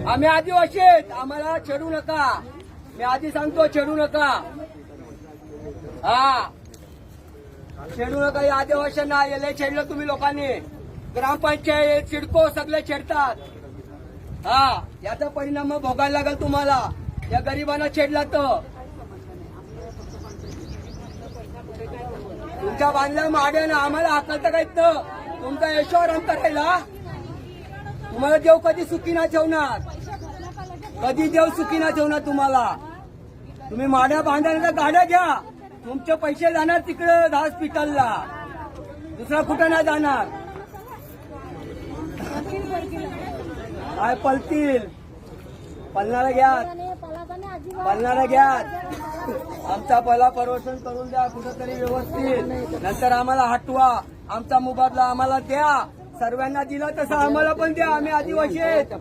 आम्ही आदिवासी आहेत, आम्हाला छेडू नका. मी आधी सांगतो, छेडू नका. हा, छेडू नका. या आदिवासींना याला छेडलं तुम्ही लोकांनी. ग्रामपंचायत, सिडको सगळे छेडतात. हा, याचा परिणाम मग भोगायला लागेल तुम्हाला. या गरिबांना छेडला तर तुमच्या बांधल्या माड्यानं आम्हाला हाकलता काय तर तुमचा यशोवर अंतर राहिला. तुम्हाला देव कधी सुखी ना ठेवणार, कधी देव सुखी ना ठेवणार तुम्हाला. तुम्ही माड्या बांधण्याच्या गाड्या घ्या, तुमचे पैसे जाणार तिकडे हॉस्पिटलला, दुसरा कुठं नाही जाणार. काय पलतील, पलणारा घ्या, पलणारा घ्या. आमचा पहिला परवसन करून द्या कुठंतरी व्यवस्थित, नंतर आम्हाला हटवा. आमचा मुबादला आम्हाला द्या. सर्वांना दिला तसं आम्हाला पण द्या. आम्ही आदिवासी आहेत.